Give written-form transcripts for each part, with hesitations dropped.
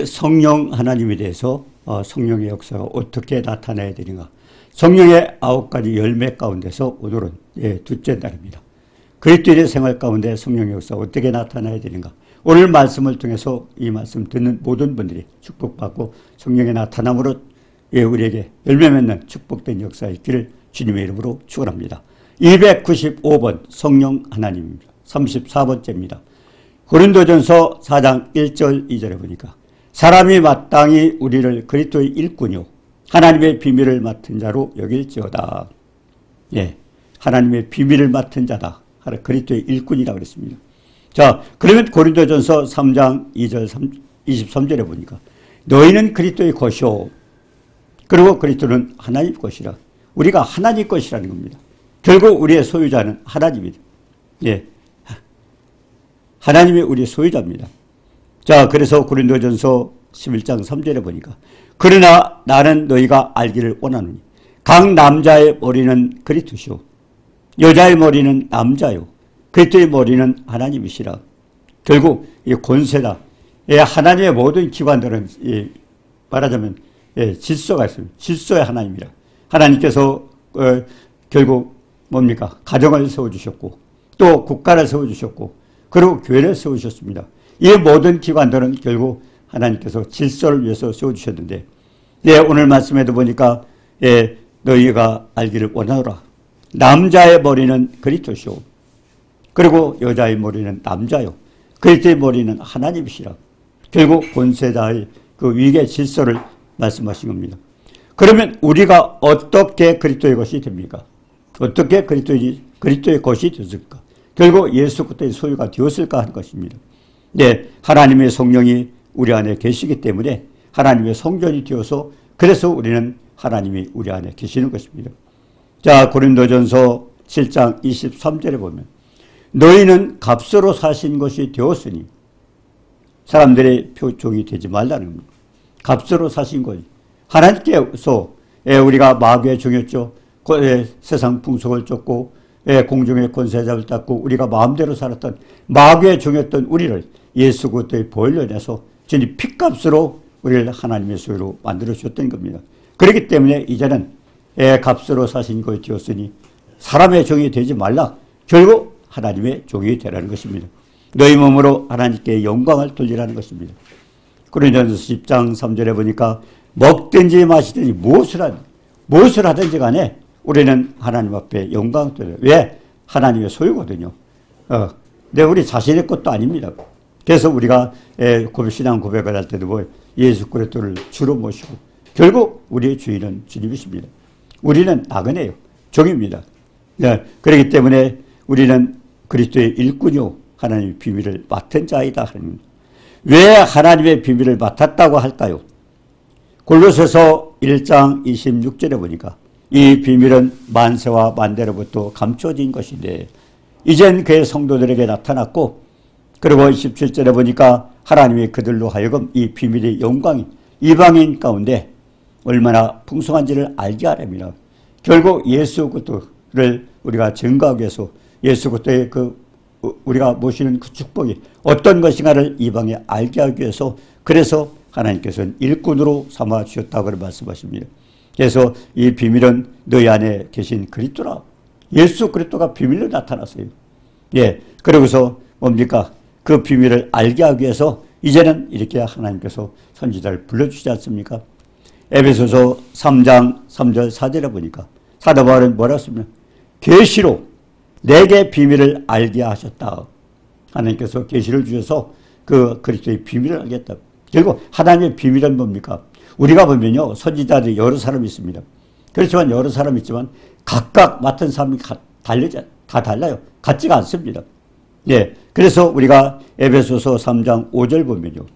성령 하나님에 대해서 성령의 역사가 어떻게 나타나야 되는가. 성령의 9가지 열매 가운데서 오늘은 둘째 날입니다. 그리스도인의 생활 가운데 성령의 역사가 어떻게 나타나야 되는가. 오늘 말씀을 통해서 이 말씀 듣는 모든 분들이 축복받고 성령의 나타남으로 우리에게 열매 맺는 축복된 역사의 있기를 주님의 이름으로 축원합니다. 295번 성령 하나님입니다. 34번째입니다. 고린도전서 4장 1절 2절에 보니까 사람이 마땅히 우리를 그리스도의 일꾼이요 하나님의 비밀을 맡은 자로 여길지어다. 하나님의 비밀을 맡은 자다. 그리스도의 일꾼이라고 그랬습니다. 자, 그러면 고린도전서 3장 2절 23절에 보니까 너희는 그리스도의 것이요 그리고 그리스도는 하나님 것이라. 우리가 하나님 것이라는 겁니다. 결국 우리의 소유자는 하나님이다. 하나님이 우리의 소유자입니다. 자, 그래서 고린도전서 11장 3절에 보니까 그러나 나는 너희가 알기를 원하노니 각 남자의 머리는 그리스도시요 여자의 머리는 남자요 그리스도의 머리는 하나님이시라. 결국 이 권세다. 하나님의 모든 기관들은 말하자면 질서가 있습니다. 질서의 하나님이라. 하나님께서 결국 뭡니까? 가정을 세워주셨고 또 국가를 세워주셨고 그리고 교회를 세우셨습니다. 이 모든 기관들은 결국 하나님께서 질서를 위해서 세워주셨는데 오늘 말씀에도 보니까 너희가 알기를 원하노라. 남자의 머리는 그리스도시오 그리고 여자의 머리는 남자요 그리스도의 머리는 하나님이시라. 결국 본세자의 그 위계 질서를 말씀하신 겁니다. 그러면 우리가 어떻게 그리스도의 것이 됩니까? 어떻게 그리스도의 것이 되었을까? 결국 예수 그리스도의 소유가 되었을까 하는 것입니다. 하나님의 성령이 우리 안에 계시기 때문에 하나님의 성전이 되어서 그래서 우리는 하나님이 우리 안에 계시는 것입니다. 자, 고린도전서 7장 23절에 보면 너희는 값으로 사신 것이 되었으니 사람들의 표종이 되지 말라는 겁니다. 값으로 사신 것이 하나님께서 우리가 마귀의 종이었죠. 세상 풍속을 쫓고 공중의 권세자를 닦고 우리가 마음대로 살았던 마귀의 종이었던 우리를 예수 그리스도의 보혈로 인해서 주님 핏값으로 우리를 하나님의 소유로 만들어 주셨던 겁니다. 그렇기 때문에 이제는 값으로 사신 것이 되었으니 사람의 종이 되지 말라. 결국 하나님의 종이 되라는 것입니다. 너희 몸으로 하나님께 영광을 돌리라는 것입니다. 고린도전서 10장 3절에 보니까 먹든지 마시든지 무엇을 하든지 간에 우리는 하나님 앞에 영광을 돌려요. 왜? 하나님의 소유거든요. 우리 자신의 것도 아닙니다. 그래서 우리가 신앙 고백을 할 때도 예수 그리스도를 주로 모시고 결국 우리의 주인은 주님이십니다. 우리는 나그네요. 종입니다. 그렇기 때문에 우리는 그리스도의 일꾼이요 하나님의 비밀을 맡은 자이다. 왜 하나님의 비밀을 맡았다고 할까요? 골로새서 1장 26절에 보니까 이 비밀은 만세와 만대로부터 감춰진 것인데 이젠 그의 성도들에게 나타났고 그리고 17절에 보니까 하나님이 그들로 하여금 이 비밀의 영광이 이방인 가운데 얼마나 풍성한지를 알게 하렵니다. 결국 예수 그리스도를 우리가 증거하기 위해서 예수 그리스도의 우리가 모시는 그 축복이 어떤 것인가를 이방에 알게 하기 위해서 그래서 하나님께서는 일꾼으로 삼아 주셨다고 말씀하십니다. 그래서 이 비밀은 너희 안에 계신 그리스도라. 예수 그리스도가 비밀로 나타났어요. 그러고서 뭡니까? 그 비밀을 알게 하기 위해서 이제는 이렇게 하나님께서 선지자를 불러주시지 않습니까? 에베소서 3장 3절 4절에 보니까 사도 바울은 뭐라고 했습니까? 계시로 내게 비밀을 알게 하셨다. 하나님께서 계시를 주셔서 그 그리스도의 비밀을 알겠다. 결국 하나님의 비밀은 뭡니까? 우리가 보면요 선지자들이 여러 사람이 있습니다. 그렇지만 여러 사람이 있지만 각각 맡은 사람이 다 달라요. 같지가 않습니다. 그래서 우리가 에베소서 3장 5절 보면요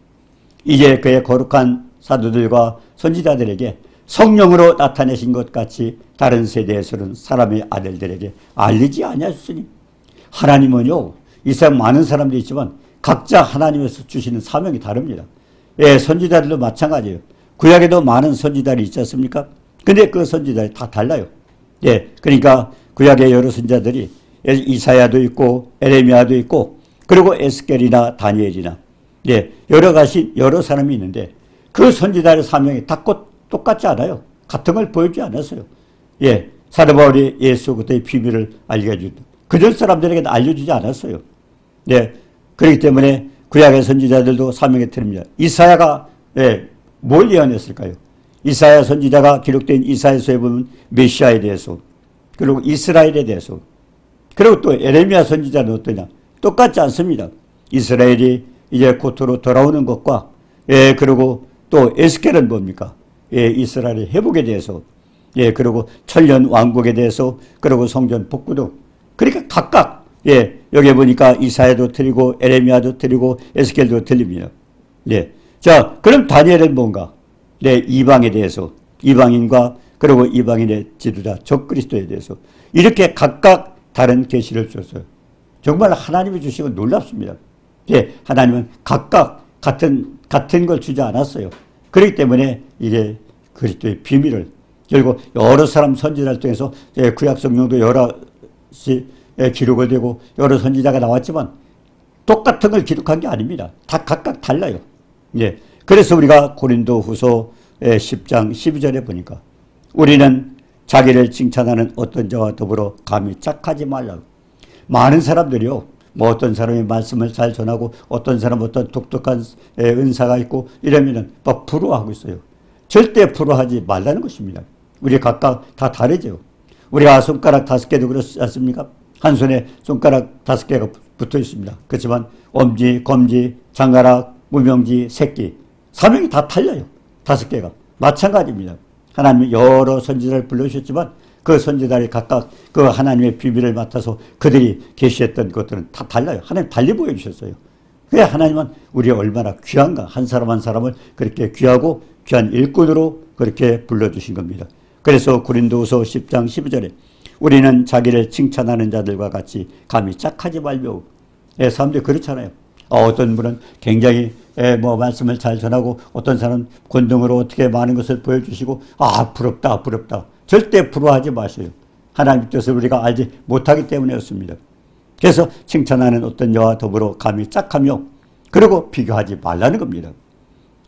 이제 그의 거룩한 사도들과 선지자들에게 성령으로 나타내신 것 같이 다른 세대에서는 사람의 아들들에게 알리지 아니하셨으니 하나님은요 이 세상 많은 사람들이 있지만 각자 하나님에서 주시는 사명이 다릅니다. 선지자들도 마찬가지예요. 구약에도 많은 선지자들이 있지 않습니까? 근데 그 선지자들이 다 달라요. 그러니까 구약의 여러 선지자들이 이사야도 있고 에레미야도 있고 그리고 에스겔이나 다니엘이나 예, 여러 사람이 있는데 그 선지자의 사명이 다 똑같지 않아요. 같은 걸 보여주지 않았어요. 예, 사도 바울이 예수 그리스도의 비밀을 알려주고 그전 사람들에게 알려주지 않았어요. 예, 그렇기 때문에 구약의 선지자들도 사명에 틀립니다. 이사야가 뭘 예언했을까요? 이사야 선지자가 기록된 이사야서에 보면 메시아에 대해서 그리고 이스라엘에 대해서 그리고 또 에레미야 선지자는 어떠냐? 똑같지 않습니다. 이스라엘이 이제 고토로 돌아오는 것과 그리고 또 에스겔은 뭡니까? 이스라엘의 회복에 대해서 그리고 천년 왕국에 대해서 그리고 성전 복구도 그러니까 각각 여기 보니까 이사야도 틀리고 에레미야도 틀리고 에스겔도 틀립니다. 자, 그럼 다니엘은 뭔가? 이방에 대해서 이방인과 그리고 이방인의 지도자 적그리스도에 대해서 이렇게 각각 다른 계시를 줬어요. 정말 하나님이 주신 건 놀랍습니다. 하나님은 각각 같은 걸 주지 않았어요. 그렇기 때문에 이게 그리스도의 비밀을 결국 여러 사람 선지자를 통해서 구약 성경도 여러 기록을 되고 여러 선지자가 나왔지만 똑같은 걸 기록한 게 아닙니다. 다 각각 달라요. 그래서 우리가 고린도 후서 10장 12절에 보니까 우리는 자기를 칭찬하는 어떤 자와 더불어 감히 짝하지 말라고. 많은 사람들이요. 뭐 어떤 사람이 말씀을 잘 전하고 어떤 사람은 어떤 독특한 은사가 있고 이러면은 막 부러워하고 있어요. 절대 부러워하지 말라는 것입니다. 우리 각각 다 다르죠. 우리가 손가락 5개도 그렇지 않습니까? 한 손에 손가락 5개가 붙어 있습니다. 그렇지만 엄지, 검지, 장가락, 무명지, 새끼 사명이 다 달라요. 5개가. 마찬가지입니다. 하나님이 여러 선지자를 불러주셨지만 그 선지자들이 각각 그 하나님의 비밀을 맡아서 그들이 계시했던 것들은 다 달라요. 하나님 달리 보여주셨어요. 그래 하나님은 우리가 얼마나 귀한가. 한 사람 한 사람을 그렇게 귀하고 귀한 일꾼으로 그렇게 불러주신 겁니다. 그래서 고린도후서 10장 12절에 우리는 자기를 칭찬하는 자들과 같이 감히 짝하지 말며 사람들이 그렇잖아요. 어떤 분은 굉장히 말씀을 잘 전하고 어떤 사람은 권능으로 어떻게 많은 것을 보여주시고 부럽다 부럽다. 절대 부러워하지 마세요. 하나님의 뜻을 우리가 알지 못하기 때문이었습니다. 그래서 칭찬하는 어떤 자와 더불어 감히 짝하며 그리고 비교하지 말라는 겁니다.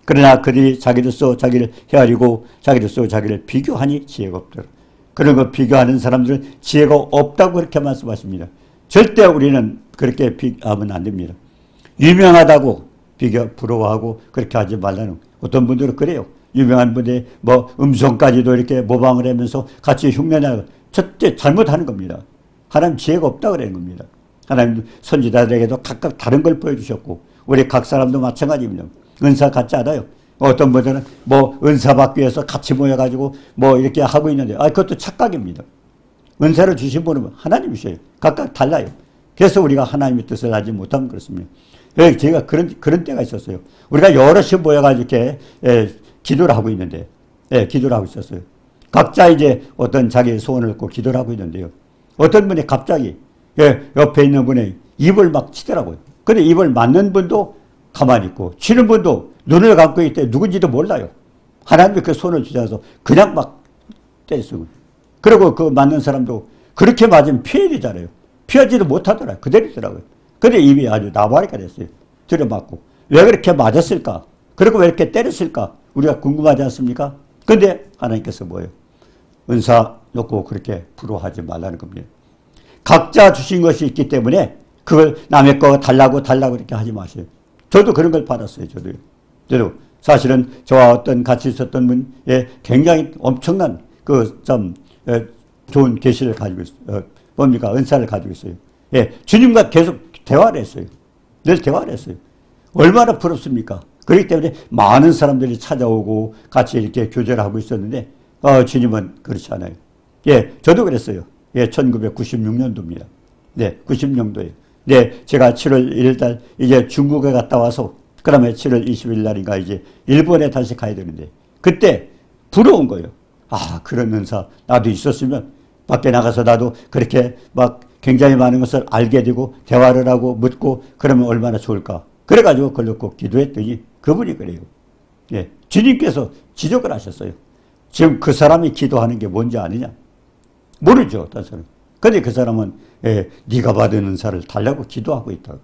그러나 그들이 자기로서 자기를 헤아리고 자기로서 자기를 비교하니 지혜가 없더라. 그런 거 비교하는 사람들은 지혜가 없다고 그렇게 말씀하십니다. 절대 우리는 그렇게 비교하면 안 됩니다. 유명하다고 부러워하고 그렇게 하지 말라는. 어떤 분들은 그래요. 유명한 분이 음성까지도 이렇게 모방을 하면서 같이 흉내내고 첫째 잘못하는 겁니다. 하나님 지혜가 없다 그러는 겁니다. 하나님 선지자들에게도 각각 다른 걸 보여주셨고 우리 각 사람도 마찬가지입니다. 은사 같지 않아요. 어떤 분들은 은사 받기 위해서 같이 모여가지고 이렇게 하고 있는데 그것도 착각입니다. 은사를 주신 분은 하나님이셔요. 각각 달라요. 그래서 우리가 하나님의 뜻을 알지 못하면 그렇습니다. 제가 그런 때가 있었어요. 우리가 여럿이 모여가지고 이렇게 기도를 하고 있는데, 기도를 하고 있었어요. 각자 이제 어떤 자기의 소원을 갖고 기도를 하고 있는데요. 어떤 분이 갑자기 옆에 있는 분의 입을 막 치더라고요. 근데 입을 맞는 분도 가만히 있고 치는 분도 눈을 감고 있대 누군지도 몰라요. 하나님이 그 손을 주셔서 그냥 막 때렸어요. 그리고 그 맞는 사람도 그렇게 맞으면 피해야 되잖아요. 피하지도 못하더라고요. 그대로 있더라고요. 근데 입이 아주 나발이가 됐어요. 들여맞고. 왜 그렇게 맞았을까? 그리고 왜 이렇게 때렸을까? 우리가 궁금하지 않습니까? 근데 하나님께서 뭐예요? 은사 놓고 그렇게 부러워하지 말라는 겁니다. 각자 주신 것이 있기 때문에 그걸 남의 거 달라고 이렇게 하지 마세요. 저도 그런 걸 받았어요. 저도 사실은 저와 어떤 같이 있었던 분의 굉장히 엄청난 좋은 계시를 가지고 있어요. 은사를 가지고 있어요. 주님과 계속 대화를 했어요. 늘 대화를 했어요. 얼마나 부럽습니까? 그렇기 때문에 많은 사람들이 찾아오고 같이 이렇게 교제를 하고 있었는데 주님은 그렇지 않아요. 저도 그랬어요. 1996년도입니다. 90년도에. 제가 7월 1일날 이제 중국에 갔다 와서 그다음에 7월 20일 날인가 이제 일본에 다시 가야 되는데 그때 부러운 거예요. 그런 은사 나도 있었으면 밖에 나가서 나도 그렇게 막 굉장히 많은 것을 알게 되고 대화를 하고 묻고 그러면 얼마나 좋을까. 그래가지고 그걸 놓고 기도했더니 그분이 그래요. 주님께서 지적을 하셨어요. 지금 그 사람이 기도하는 게 뭔지 아느냐? 모르죠. 어떤 사람. 근데 그 사람은 네가 받은 은사를 달라고 기도하고 있다.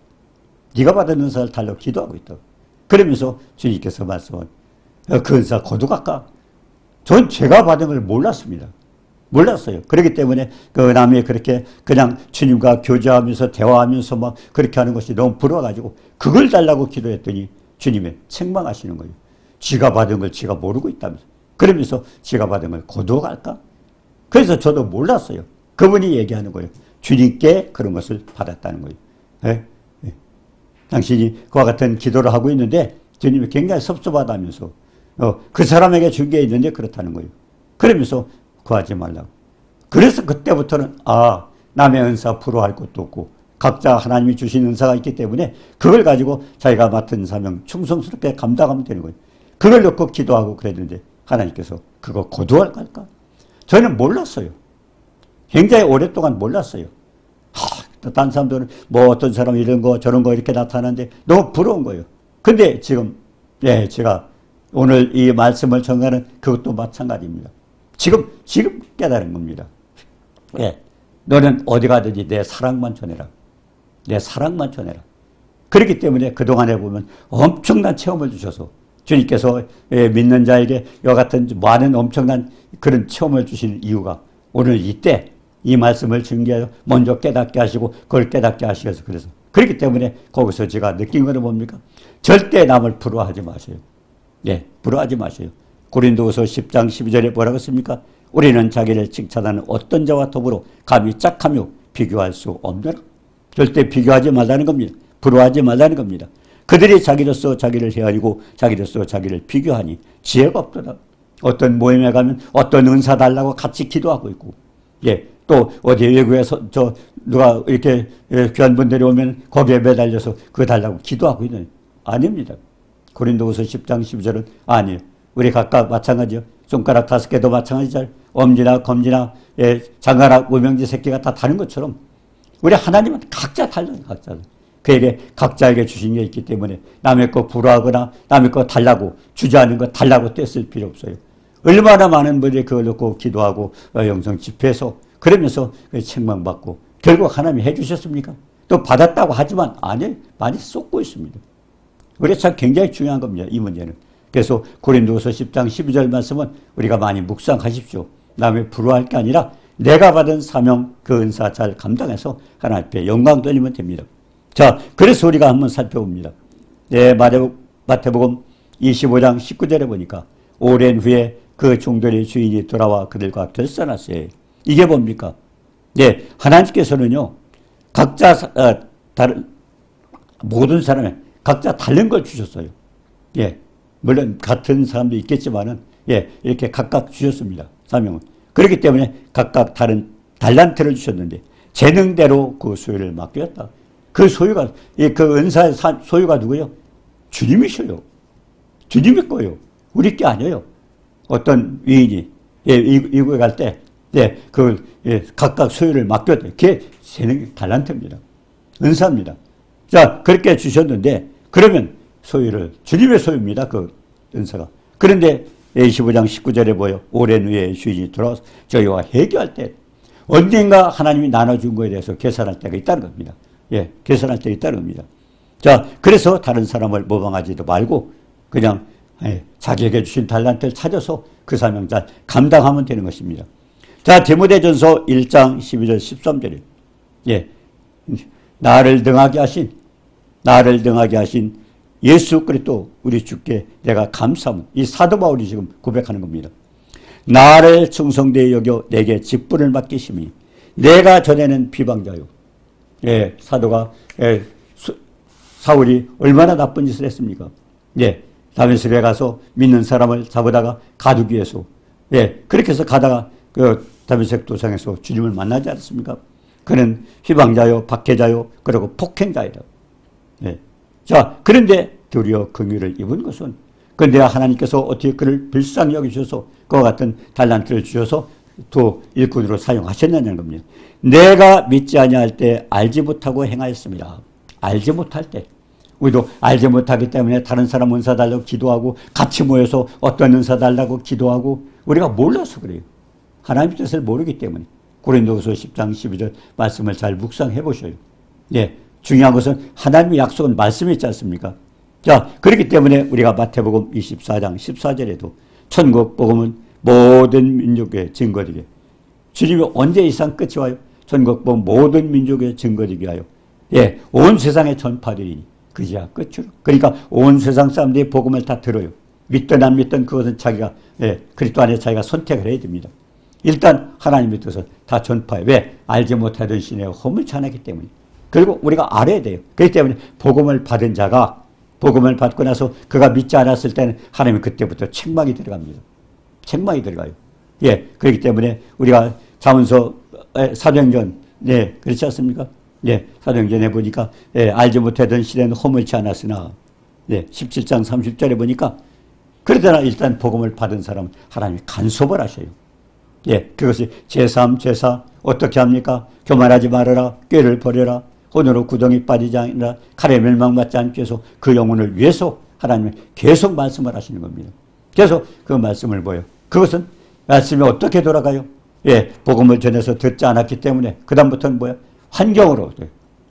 네가 받은 은사를 달라고 기도하고 있다. 그러면서 주님께서 말씀한 그 은사 거두갈까? 전 제가 받은 걸 몰랐습니다. 몰랐어요. 그렇기 때문에 그 남이 그렇게 그냥 주님과 교제하면서 대화하면서 막 그렇게 하는 것이 너무 부러워가지고 그걸 달라고 기도했더니 주님이 책망하시는 거예요. 지가 받은 걸 지가 모르고 있다면서. 그러면서 지가 받은 걸 거두어 갈까? 그래서 저도 몰랐어요. 그분이 얘기하는 거예요. 주님께 그런 것을 받았다는 거예요. 예? 예. 당신이 그와 같은 기도를 하고 있는데 주님이 굉장히 섭섭하다면서 그 사람에게 준 게 있는데 그렇다는 거예요. 그러면서 구하지 말라고. 그래서 그때부터는 남의 은사 부러워할 것도 없고 각자 하나님이 주신 은사가 있기 때문에 그걸 가지고 자기가 맡은 사명 충성스럽게 감당하면 되는 거예요. 그걸 놓고 기도하고 그랬는데 하나님께서 그거 거두어 갈까? 저는 몰랐어요. 굉장히 오랫동안 몰랐어요. 다른 사람들은 뭐 어떤 사람이 이런 거 저런 거 이렇게 나타나는데 너무 부러운 거예요. 근데 지금 제가 오늘 이 말씀을 전하는 그것도 마찬가지입니다. 지금 깨달은 겁니다. 너는 어디 가든지 내 사랑만 전해라. 내 사랑만 전해라. 그렇기 때문에 그동안에 보면 엄청난 체험을 주셔서 주님께서 믿는 자에게 이와 같은 많은 엄청난 그런 체험을 주시는 이유가 오늘 이때 이 말씀을 증거해서 먼저 깨닫게 하시고 그걸 깨닫게 하시면서 그래서 그렇기 때문에 거기서 제가 느낀 것은 뭡니까? 절대 남을 부러워하지 마세요. 부러워하지 마세요. 고린도후서 10장 12절에 뭐라고 했습니까? 우리는 자기를 칭찬하는 어떤 자와 더불어 감히 짝하며 비교할 수 없느라. 절대 비교하지 말라는 겁니다. 부러워하지 말라는 겁니다. 그들이 자기로서 자기를 헤아리고 자기로서 자기를 비교하니 지혜가 없더라. 어떤 모임에 가면 어떤 은사 달라고 같이 기도하고 있고, 또 어디 외국에서 누가 이렇게 귀한 분들이 오면 거기에 매달려서 그거 달라고 기도하고 있는 아닙니다. 고린도후서 10장 12절은 아니에요. 우리 각각 마찬가지요. 손가락 5개도 마찬가지죠. 엄지나 검지나 장가락 무명지 새끼가 다 다른 것처럼 우리 하나님은 각자 달라요. 각자. 그에게 각자에게 주신 게 있기 때문에 남의 거 부러워하거나 남의 거 달라고 주저하는 거 달라고 떼쓸 필요 없어요. 얼마나 많은 분들이 그걸 놓고 기도하고 영성 집회해서 그러면서 책망받고 결국 하나님이 해주셨습니까? 또 받았다고 하지만 아니에요. 많이 쏟고 있습니다. 우리 참 굉장히 중요한 겁니다. 이 문제는. 그래서 고린도후서 10장 12절 말씀은 우리가 많이 묵상하십시오. 남의 부러워할 게 아니라 내가 받은 사명 그 은사 잘 감당해서 하나님 앞에 영광 돌리면 됩니다. 자, 그래서 우리가 한번 살펴봅니다. 마태복음 25장 19절에 보니까 오랜 후에 그 종들의 주인이 돌아와 그들과 결산하세요. 이게 뭡니까? 하나님께서는요, 각자 다른 모든 사람에 각자 다른 걸 주셨어요. 물론 같은 사람도 있겠지만은 이렇게 각각 주셨습니다. 사명은. 그렇기 때문에 각각 다른 달란트를 주셨는데 재능대로 그 소유를 맡겼다. 그 소유가 그 은사의 소유가 누구예요? 주님이셔요. 주님이 거예요. 우리 게 아니에요. 어떤 위인이 이국에 갈 때 그걸 각각 소유를 맡겼다. 그게 재능 달란트입니다. 은사입니다. 자, 그렇게 주셨는데 그러면 소유를 주님의 소유입니다. 그 은사가. 그런데 25장 19절에 보여 오랜 후에 주인이 돌아와서 저희와 회개할 때 언젠가 하나님이 나눠준 거에 대해서 계산할 때가 있다는 겁니다. 계산할 때가 있다는 겁니다. 자, 그래서 다른 사람을 모방하지도 말고 그냥 자기에게 주신 달란트를 찾아서 그 사명 잘 감당하면 되는 것입니다. 자, 디모데전서 1장 12절 13절에 나를 등하게 하신 예수 그리스도 우리 주께 내가 감사함. 이 사도 바울이 지금 고백하는 겁니다. 나를 충성되이 여겨 내게 직분을 맡기심이 내가 전에는 비방자요. 사도가 사울이 얼마나 나쁜 짓을 했습니까? 다메섹에 가서 믿는 사람을 잡아다가 가두기 위해서 그렇게 해서 가다가 그 다메섹 도상에서 주님을 만나지 않았습니까? 그는 비방자요, 박해자요, 그리고 폭행자이다. 자, 그런데 도리어 긍휼을 입은 것은 그런데 하나님께서 어떻게 그를 불쌍히 여기셔서 그와 같은 달란트를 주셔서 또 일꾼으로 사용하셨느냐는 겁니다. 내가 믿지 아니할 때 알지 못하고 행하였습니다. 알지 못할 때. 우리도 알지 못하기 때문에 다른 사람 은사 달라고 기도하고 같이 모여서 어떤 은사 달라고 기도하고 우리가 몰라서 그래요. 하나님의 뜻을 모르기 때문에. 고린도후서 10장 12절 말씀을 잘 묵상해 보셔요. 중요한 것은 하나님의 약속은 말씀이 있지 않습니까? 자, 그렇기 때문에 우리가 마태복음 24장 14절에도 천국 복음은 모든 민족의 증거되게, 주님이 언제 이상 끝이 와요? 천국 복음 모든 민족의 증거되게 하여 예, 온 세상에 전파되리니 그제야 끝으로. 그러니까 온 세상 사람들이 복음을 다 들어요. 믿든 안 믿든 그것은 자기가 예, 그리스도 안에 자기가 선택을 해야 됩니다. 일단 하나님의 뜻은 다 전파해. 왜? 알지 못하던 신의 허물지 않았기 때문에. 그리고 우리가 알아야 돼요. 그렇기 때문에 복음을 받은 자가 복음을 받고 나서 그가 믿지 않았을 때는 하나님은 그때부터 책망이 들어갑니다. 책망이 들어가요. 예, 그렇기 때문에 우리가 잠언서 사도행전 네, 그렇지 않습니까? 예, 사도행전에 보니까 예, 알지 못하던 시대는 허물지 않았으나 예, 17장 30절에 보니까 그러더나 일단 복음을 받은 사람은 하나님이 간섭을 하셔요. 예, 그것이 제3, 제4 어떻게 합니까? 교만하지 말아라, 꾀를 버려라, 혼으로 구덩이 빠지지 않으라, 칼에 멸망받지 않기 위해서 그 영혼을 위해서 하나님은 계속 말씀을 하시는 겁니다. 그래서 그 말씀을 보여. 그것은 말씀이 어떻게 돌아가요? 예, 복음을 전해서 듣지 않았기 때문에 그 다음부터는 뭐야? 환경으로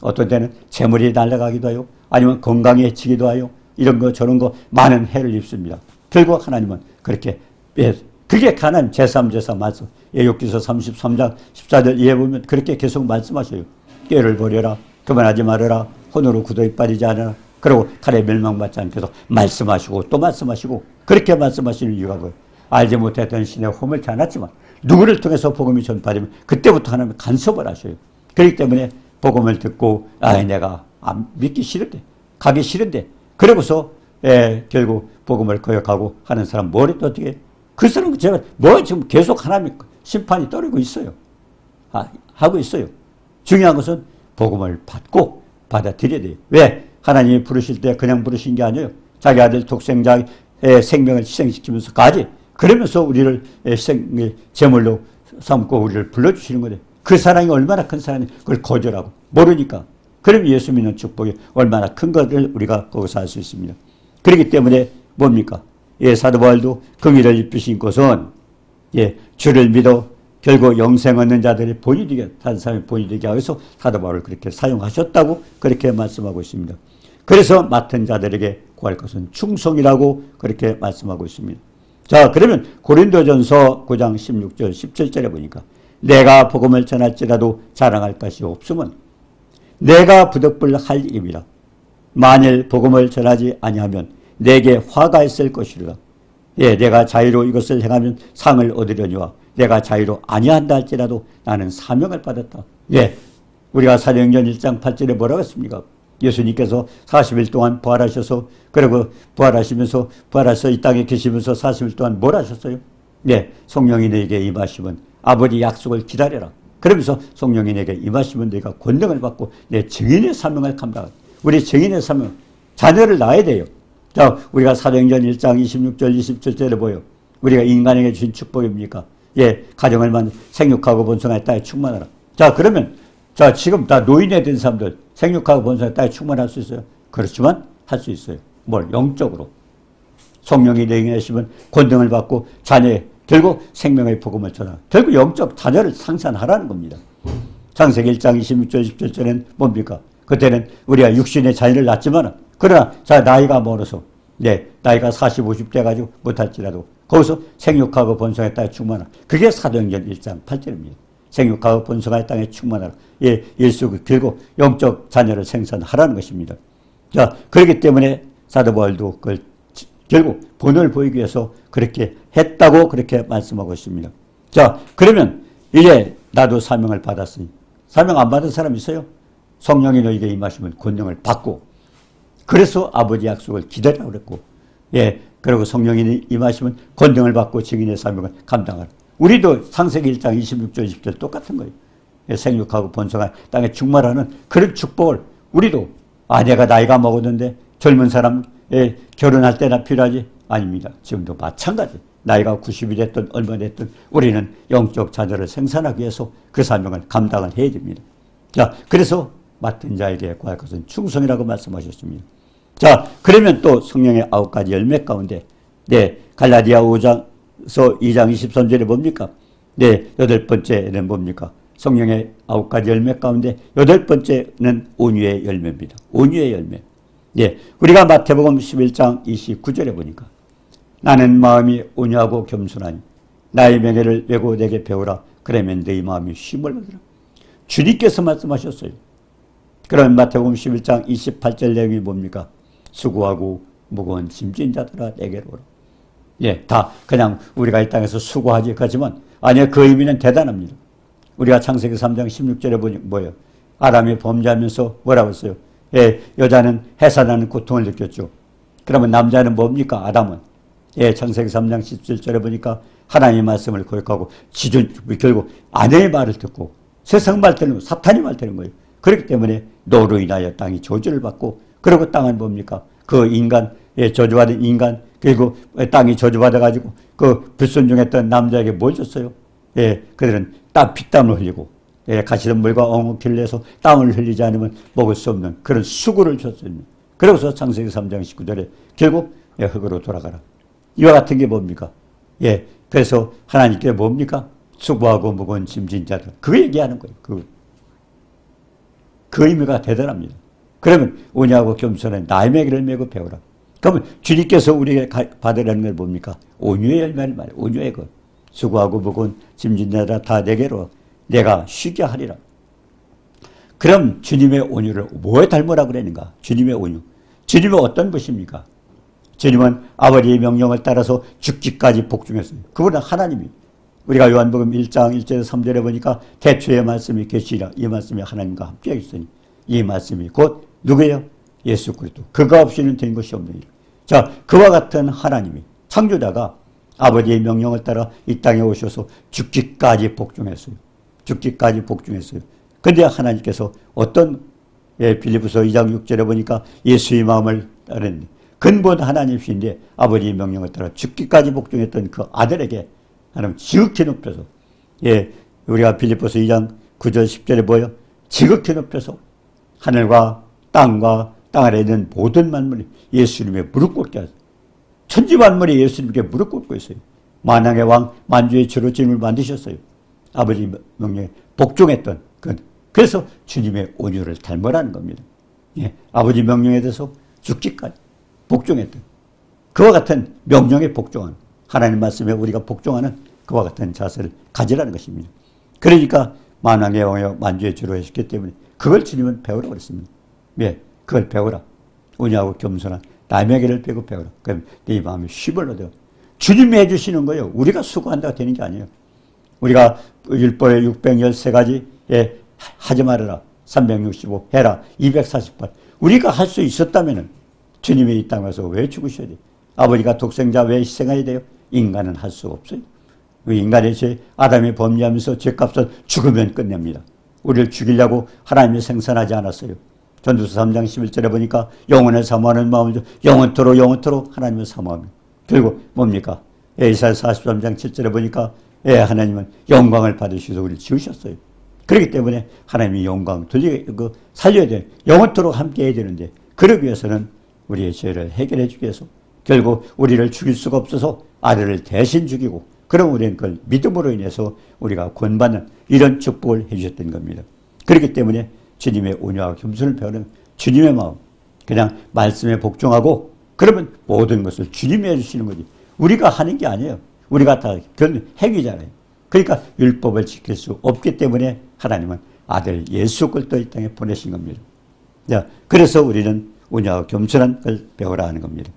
어떤 때는 재물이 날아가기도 하요, 아니면 건강에 해치기도 하요, 이런 거 저런 거 많은 해를 입습니다. 결국 하나님은 그렇게 예, 그게 하나님 제3, 제4 말씀. 예, 욥기서 33장 14절 이해 보면 그렇게 계속 말씀하셔요. 꾀를 버려라, 그만하지 말아라, 혼으로 구덩이 빠지지 않아라, 그리고 칼에 멸망받지 않게 해서 말씀하시고 또 말씀하시고 그렇게 말씀하시는 이유가 뭐예요? 알지 못했던 신의 허물지 않았지만 누구를 통해서 복음이 전파되면 그때부터 하나님은 간섭을 하셔요. 그렇기 때문에 복음을 듣고 내가 믿기 싫은데 가기 싫은데 그러고서 결국 복음을 거역하고 하는 사람 뭘 해도 어떻게 해요? 그 사람은 제가 지금 계속 하나님 심판이 떨어지고 있어요. 하고 있어요. 중요한 것은 복음을 받고 받아들여야 돼요. 왜? 하나님이 부르실 때 그냥 부르신 게 아니에요. 자기 아들 독생자의 생명을 희생시키면서까지 그러면서 우리를 제물로 삼고 우리를 불러주시는 거예요. 그 사랑이 얼마나 큰 사랑이 그걸 거절하고 모르니까. 그럼 예수 믿는 축복이 얼마나 큰 것을 우리가 거기서 알 수 있습니다. 그렇기 때문에 뭡니까? 예, 사도 바울도 긍휼을 입으신 것은 예, 주를 믿어 결국 영생 얻는 자들이 본이 되게, 다른 사람이 본이 되게 하기 위해서 사도 바울을 그렇게 사용하셨다고 그렇게 말씀하고 있습니다. 그래서 맡은 자들에게 구할 것은 충성이라고 그렇게 말씀하고 있습니다. 자, 그러면 고린도전서 9장 16절 17절에 보니까 내가 복음을 전할지라도 자랑할 것이 없으면 내가 부득불할 일입니다. 만일 복음을 전하지 아니하면 내게 화가 있을 것이라. 예, 내가 자유로 이것을 행하면 상을 얻으려니와 내가 자유로 아니한다 할지라도 나는 사명을 받았다. 예, 우리가 사도행전 1장 8절에 뭐라고 했습니까? 예수님께서 40일 동안 부활하셔서 그리고 부활하셔서 이 땅에 계시면서 40일 동안 뭘 하셨어요? 네, 성령이 너에게 임하시면 아버지 약속을 기다려라. 그러면서 성령이 내게 임하시면 너희가 권능을 받고 내 증인의 사명을 감당한다. 우리 증인의 사명, 자녀를 낳아야 돼요. 자, 우리가 사도행전 1장 26절 27절에 보여. 우리가 인간에게 주신 축복입니까? 예, 가정을 만 생육하고 번성할 땅에 충만하라. 자, 그러면 자, 지금 다 노인에 된 사람들 생육하고 번성할 땅에 충만할 수 있어요? 그렇지만 할 수 있어요. 뭘? 영적으로. 성령이 내게 하시면 권능을 받고 자녀의 결국 생명의 복음을 전하. 결국 영적 자녀를 상산하라는 겁니다. 창세기 1장 26절 27절에는 뭡니까? 그때는 우리가 육신의 자녀를 낳지만 그러나 자 나이가 멀어서 나이가 40, 50대 가지고 못할지라도 거기서 생육하고 번성의 땅에 충만하라. 그게 사도행전 1장 8절입니다. 생육하고 번성의 땅에 충만하라. 예, 일수가 결국 영적 자녀를 생산하라는 것입니다. 자, 그렇기 때문에 사도 바울도 그걸 결국 본을 보이기 위해서 그렇게 했다고 그렇게 말씀하고 있습니다. 자, 그러면 이제 나도 사명을 받았으니 사명 안 받은 사람 있어요? 성령이 너에게 임하시면 권능을 받고 그래서 아버지 약속을 기다리라고 그랬고 예, 그리고 성령이 임하시면 권능을 받고 증인의 사명을 감당하라. 우리도 창세기 1장 26절 20절 똑같은 거예요. 예, 생육하고 번성한 땅에 충만하는 그런 축복을 우리도 내가 나이가 먹었는데 젊은 사람 결혼할 때나 필요하지? 아닙니다. 지금도 마찬가지. 나이가 90이 됐든 얼마 됐든 우리는 영적 자녀를 생산하기 위해서 그 사명을 감당을 해야 됩니다. 자, 그래서 맡은 자에게 구할 것은 충성이라고 말씀하셨습니다. 자, 그러면 또 성령의 9가지 열매 가운데 갈라디아 5장서 2장 23절에 뭡니까? 8번째는 뭡니까? 성령의 9가지 열매 가운데 8번째는 온유의 열매입니다. 온유의 열매. 예, 우리가 마태복음 11장 29절에 보니까 나는 마음이 온유하고 겸손하니 나의 명예를 메고 내게 배우라. 그러면 너희 마음이 쉼을 얻으라. 주님께서 말씀하셨어요. 그런 마태복음 11장 28절 내용이 뭡니까? 수고하고 무거운 짐진 자들아 내게로 오라. 예, 다 그냥 우리가 이 땅에서 수고하지. 하지만 아니요, 그 의미는 대단합니다. 우리가 창세기 3장 16절에 보니 뭐예요? 아담이 범죄하면서 뭐라고 했어요? 예, 여자는 해산하는 고통을 느꼈죠. 그러면 남자는 뭡니까? 아담은. 예, 창세기 3장 17절에 보니까 하나님의 말씀을 거역하고 결국 아내의 말을 듣고 세상 말 듣는 사탄이 말 듣는 거예요. 그렇기 때문에 노로 인하여 땅이 저주를 받고, 그리고 땅은 뭡니까? 그 인간, 예, 저주받은 인간, 그리고 땅이 저주받아가지고 그 불순종했던 남자에게 뭘 줬어요? 예, 그들은 피땀을 흘리고, 예, 가시덤불과 엉겅퀴를 내서 땀을 흘리지 않으면 먹을 수 없는 그런 수고를 줬어요. 그러고서 창세기 3장 19절에 결국 예, 흙으로 돌아가라. 이와 같은 게 뭡니까? 예, 그래서 하나님께 뭡니까? 수고하고 무거운 짐진 자들. 그거 얘기하는 거예요. 그 의미가 대단합니다. 그러면 온유하고 겸손한 나의 명예를 메고 배우라. 그러면 주님께서 우리에게 받으라는 걸 뭡니까? 온유의 열매를 말해요. 온유의 것. 수고하고 무거운 짐진 자들아 다 내게로 내가 쉬게 하리라. 그럼 주님의 온유를 뭐에 닮으라 그러는가? 주님의 온유. 주님은 어떤 분입니까? 주님은 아버지의 명령을 따라서 죽기까지 복종했어요. 그분은 하나님이. 우리가 요한복음 1장 1절 3절에 보니까 태초의 말씀이 계시라. 이 말씀이 하나님과 함께 있으니 이 말씀이 곧 누구예요? 예수 그리스도. 그가 없이는 된 것이 없느니라. 자, 그와 같은 하나님이, 창조자가 아버지의 명령을 따라 이 땅에 오셔서 죽기까지 복종했어요. 죽기까지 복종했어요. 그런데 하나님께서 어떤, 빌립보서 2장 6절에 보니까 예수의 마음을 따르는 근본 하나님이신데 아버지의 명령을 따라 죽기까지 복종했던 그 아들에게 하나님 지극히 높여서, 예, 우리가 빌립보서 2장 9절 10절에 뭐예요? 지극히 높여서 하늘과 땅과 땅 아래에 있는 모든 만물이 예수님의 무릎 꿇게 하셨어요. 천지 만물이 예수님께 무릎 꿇고 있어요. 만왕의 왕 만주의 주로 주님을 만드셨어요. 아버지 명령에 복종했던 그래서 주님의 온유를 닮으라는 겁니다. 예, 아버지 명령에 대해서 죽기까지 복종했던 그와 같은 명령에 복종한 하나님 말씀에 우리가 복종하는 그와 같은 자세를 가지라는 것입니다. 그러니까 만왕의 왕이여 만주의 주로 하셨기 때문에 그걸 주님은 배우라고 그랬습니다. 예, 그걸 배우라. 온유하고 겸손한 남의 길을 빼고 배우라. 그럼 네 마음이 쉼을 얻어. 주님이 해주시는 거예요. 우리가 수고한다고 되는 게 아니에요. 우리가 율법의 613가지 예, 하지 말아라. 365 해라. 248 우리가 할 수 있었다면 주님이 이 땅에서 왜 죽으셔야 돼요? 아버지가 독생자 왜 희생해야 돼요? 인간은 할 수 없어요. 인간의 죄, 아담이 범죄하면서 죄값을 죽으면 끝냅니다. 우리를 죽이려고 하나님이 생산하지 않았어요. 전도서 3장 11절에 보니까 영혼을 사모하는 마음을 영원토록 하나님을 사모합니다. 그리고 뭡니까? 이사야 43장 7절에 보니까 하나님은 영광을 받으셔서 우리를 지으셨어요. 그렇기 때문에 하나님이 영광 살려야 돼요. 영원토록 함께 해야 되는데 그러기 위해서는 우리의 죄를 해결해 주기 위해서 결국 우리를 죽일 수가 없어서 아들을 대신 죽이고 그럼 우리는 그걸 믿음으로 인해서 우리가 구원받는 이런 축복을 해주셨던 겁니다. 그렇기 때문에 주님의 온유와 겸손을 배우는 주님의 마음, 그냥 말씀에 복종하고 그러면 모든 것을 주님이 해주시는 거지. 우리가 하는 게 아니에요. 우리가 다 그런 행위잖아요. 그러니까 율법을 지킬 수 없기 때문에 하나님은 아들 예수 그리스도 이 땅에 보내신 겁니다. 자, 그래서 우리는 온유와 겸손한 걸 배우라 하는 겁니다.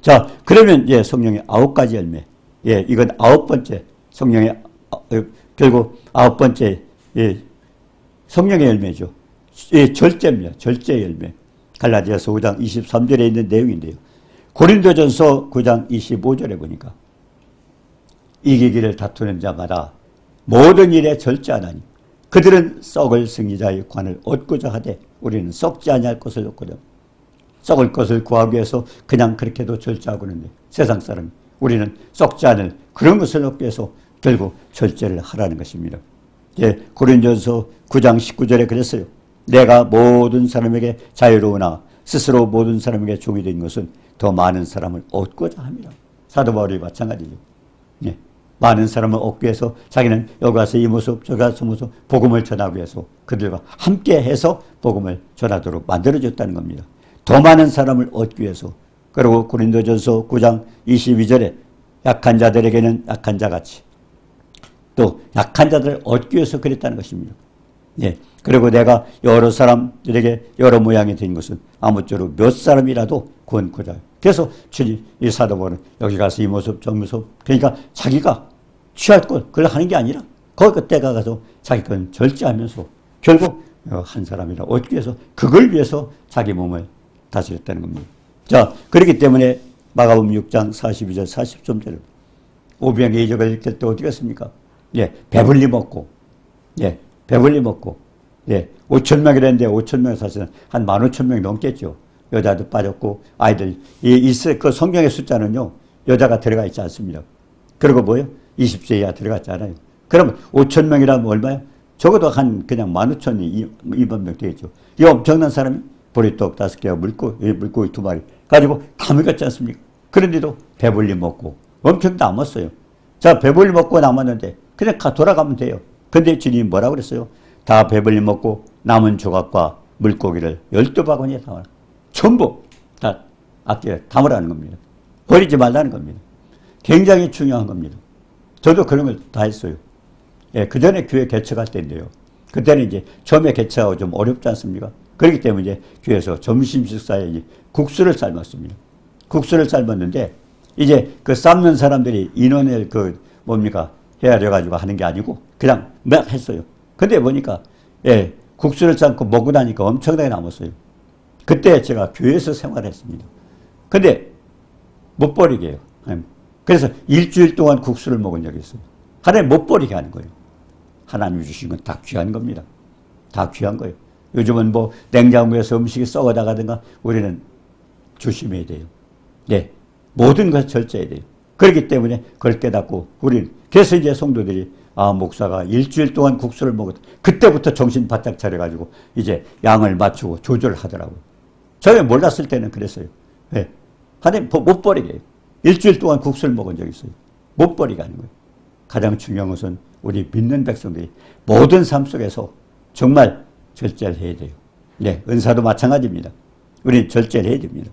자, 그러면 이제 성령의 9가지 열매. 예, 이건 9번째 성령의 결국 9번째 성령의 열매죠. 예, 절제입니다. 절제 열매. 갈라디아서 5장 23절에 있는 내용인데요. 고린도전서 9장 25절에 보니까 이기기를 다투는 자마다 모든 일에 절제하나니 그들은 썩을 승리자의 관을 얻고자 하되 우리는 썩지 아니할 것을 얻거든. 썩을 것을 구하기 위해서 그냥 그렇게도 절제하고 있는데 세상 사람 우리는 썩지 않을 그런 것을 얻기 위해서 결국 절제를 하라는 것입니다. 예, 고린도전서 9장 19절에 그랬어요. 내가 모든 사람에게 자유로우나 스스로 모든 사람에게 종이 된 것은 더 많은 사람을 얻고자 합니다. 사도 바울이 마찬가지죠. 예, 많은 사람을 얻기 위해서 자기는 여기 가서 이 모습 저기 가서 모습 복음을 전하기 위해서 그들과 함께 해서 복음을 전하도록 만들어줬다는 겁니다. 더 많은 사람을 얻기 위해서. 그리고 고린도전서 9장 22절에 약한 자들에게는 약한 자같이 또 약한 자들을 얻기 위해서 그랬다는 것입니다. 예. 그리고 내가 여러 사람들에게 여러 모양이 된 것은 아무쪼록 몇 사람이라도 구원코자. 그래서 주님, 이 사도 바울은 여기 가서 이 모습 저 모습, 그러니까 자기가 취할 것 그걸 하는 게 아니라 거기 그때 가서 자기 건 절제하면서 결국 한 사람이라 얻기 위해서 그걸 위해서 자기 몸을 다스렸다는 겁니다. 자, 그렇기 때문에 마가복음 6장 42절 43절에 오병의 이적을 읽을 때 어떻게 했습니까? 예, 배불리 먹고, 예, 배불리 먹고, 예, 5,000명이랬는데 5,000명 사실은 한 15,000명이 넘겠죠. 여자도 빠졌고 아이들. 그 성경의 숫자는요, 여자가 들어가 있지 않습니다. 그리고 뭐요? 20세 이하 들어갔지 않아요. 그러면 5,000명이라면 얼마요? 적어도 한 그냥 15,000이 2만 되겠죠. 이 엄청난 사람이 보리떡 5개와 물고기 2마리 가지고 다 먹었지 않습니까? 그런데도 배불리 먹고 엄청 남았어요. 자, 배불리 먹고 남았는데 그냥 돌아가면 돼요. 근데 주님이 뭐라고 그랬어요? 다 배불리 먹고 남은 조각과 물고기를 12바구니에 담아라. 전부 다 아껴 담으라는 겁니다. 버리지 말라는 겁니다. 굉장히 중요한 겁니다. 저도 그런 걸 다 했어요. 예, 그 전에 교회 개척할 때인데요. 그때는 이제 처음에 개척하고 좀 어렵지 않습니까? 그렇기 때문에 이제 교회에서 점심 식사에 국수를 삶았습니다. 국수를 삶았는데 이제 그 삶는 사람들이 인원을 헤아려가지고 하는 게 아니고 그냥 막 했어요. 근데 보니까 예, 국수를 삶고 먹고 나니까 엄청나게 남았어요. 그때 제가 교회에서 생활했습니다. 근데 못 버리게 해요. 그래서 일주일 동안 국수를 먹은 적이 있어요. 하나님 못 버리게 하는 거예요. 하나님이 주신 건 다 귀한 겁니다. 다 귀한 거예요. 요즘은 뭐 냉장고에서 음식이 썩어 나가든가 우리는 조심해야 돼요. 네, 모든 것을 절제해야 돼요. 그렇기 때문에 그걸 깨닫고 우리는 그래서 이제 성도들이 목사가 일주일 동안 국수를 먹었다. 그때부터 정신 바짝 차려가지고 이제 양을 맞추고 조절을 하더라고요. 저희 몰랐을 때는 그랬어요. 네. 하나님 못 버리게 해요. 일주일 동안 국수를 먹은 적이 있어요. 못 버리게 하는 거예요. 가장 중요한 것은 우리 믿는 백성들이 모든 삶 속에서 정말 절제를 해야 돼요. 네, 은사도 마찬가지입니다. 우리는 절제를 해야 됩니다.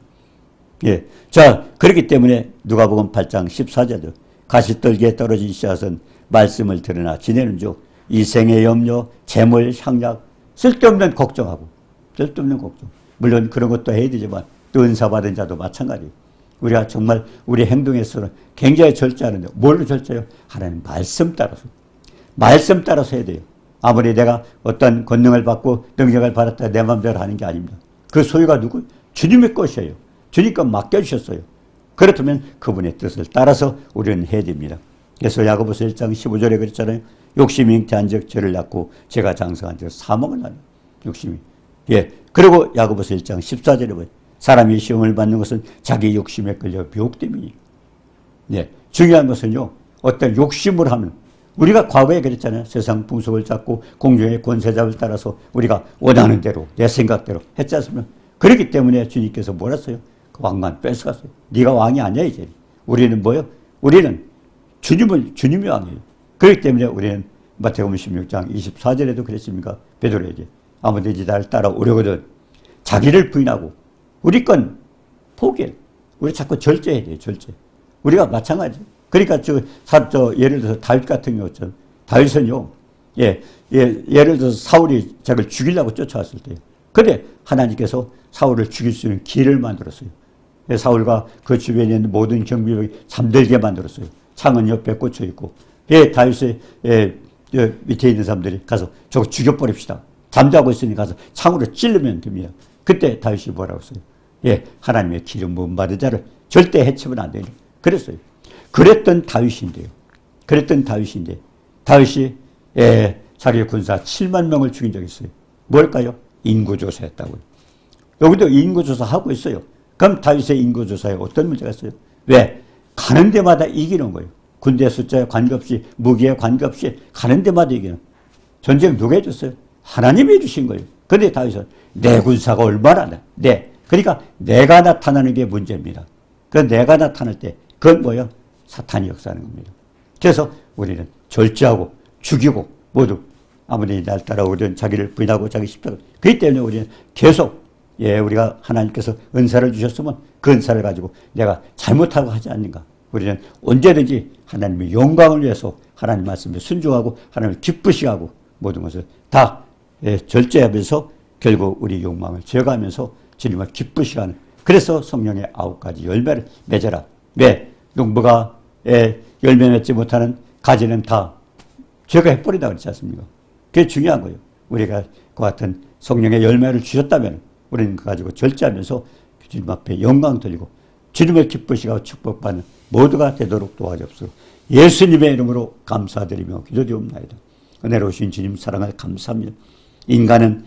예. 자, 그렇기 때문에 누가복음 8장 14절도 가시떨기에 떨어진 씨앗은 말씀을 들으나 지내는 즉 이생의 염려, 재물, 향락, 쓸데없는 걱정하고 쓸데없는 걱정. 물론 그런 것도 해야 되지만 또 은사 받은 자도 마찬가지예요. 우리가 정말 우리 행동에서는 굉장히 절제하는데 뭘로 절제해요? 하나님 말씀 따라서. 말씀 따라서 해야 돼요. 아무리 내가 어떤 권능을 받고 능력을 받았다 내 마음대로 하는 게 아닙니다. 그 소유가 누구? 주님의 것이에요. 주님 것 맡겨주셨어요. 그렇다면 그분의 뜻을 따라서 우리는 해야 됩니다. 그래서 야고보서 1장 15절에 그랬잖아요. 욕심이 잉태한 즉 죄를 낳고 죄가 장성한 즉 사망을 낳는 욕심이. 예. 그리고 야고보서 1장 14절에 보면 사람이 시험을 받는 것은 자기 욕심에 끌려 미혹됨이니. 네. 중요한 것은요. 어떤 욕심을 하면 우리가 과거에 그랬잖아요. 세상 풍속을 잡고 공중의 권세자를 따라서 우리가 원하는 대로 내 생각대로 했지 않습니까? 그렇기 때문에 주님께서 뭐라 했어요? 그 왕관 뺏어갔어요. 네가 왕이 아니야 이제. 우리는 뭐요? 우리는 주님이 왕이에요. 그렇기 때문에 우리는 마태복음 16장 24절에도 그랬습니까? 베드로에게 아무든지 나를 따라오려거든 자기를 부인하고 우리 건 포기해. 우리 자꾸 절제해야 돼요. 절제. 우리가 마찬가지. 그러니까 예를 들어서 다윗 같은 경우처럼 다윗은요. 예를 들어서 사울이 자기를 죽이려고 쫓아왔을 때요. 근데 하나님께서 사울을 죽일 수 있는 길을 만들었어요. 사울과 그 주변에 있는 모든 경비병이 잠들게 만들었어요. 창은 옆에 꽂혀 있고, 다윗의 밑에 있는 사람들이 가서 저거 죽여버립시다. 잠자고 있으니 가서 창으로 찔르면 됩니다. 그때 다윗이 뭐라고 했어요? 하나님의 기름 부음 받은 자를 절대 해치면 안 되는. 그랬어요. 그랬던 다윗인데 다윗이 자기 군사 7만 명을 죽인 적이 있어요. 뭘까요? 인구조사했다고요. 여기도 인구조사 하고 있어요. 그럼 다윗의 인구조사에 어떤 문제가 있어요? 왜? 가는 데마다 이기는 거예요. 군대 숫자에 관계없이, 무기에 관계없이 가는 데마다 이기는. 전쟁 누가 해줬어요? 하나님이 해주신 거예요. 근데 다윗은 내 군사가 얼마나 그러니까 내가 나타나는 게 문제입니다. 그 내가 나타날 때 그건 뭐예요? 사탄이 역사하는 겁니다. 그래서 우리는 절제하고 죽이고 모두 아무리 날 따라오든 자기를 부인하고 자기 십자가. 그렇기 때문에 우리는 계속 예, 우리가 하나님께서 은사를 주셨으면 그 은사를 가지고 내가 잘못하고 하지 않는가. 우리는 언제든지 하나님의 영광을 위해서 하나님 말씀에 순종하고 하나님을 기쁘시게 하고 모든 것을 다 절제하면서 결국 우리 욕망을 제어하면서 주님을 기쁘시게 하는, 그래서 성령의 9가지 열매를 맺어라. 왜? 농부가 열매 맺지 못하는 가지는 다 제거해버린다 그랬지 않습니까? 그게 중요한 거예요. 우리가 그 같은 성령의 열매를 주셨다면 우리는 그거 가지고 절제하면서 주님 앞에 영광 돌리고 주님을 기쁘시게 하고 축복받는 모두가 되도록 도와주옵소서. 예수님의 이름으로 감사드리며 기도드리옵나이다. 은혜로우신 주님 사랑을 감사합니다. 인간은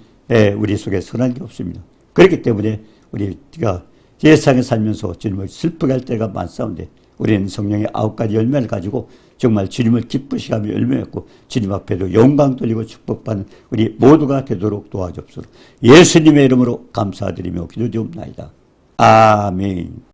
우리 속에 선한 게 없습니다. 그렇기 때문에 우리가 세상에 살면서 주님을 슬프게 할 때가 많사온데 우리는 성령의 9가지 열매를 가지고 정말 주님을 기쁘시게 하며 열매 맺고 주님 앞에도 영광 돌리고 축복받는 우리 모두가 되도록 도와주옵소서. 예수님의 이름으로 감사드리며 기도드리옵나이다. 아멘.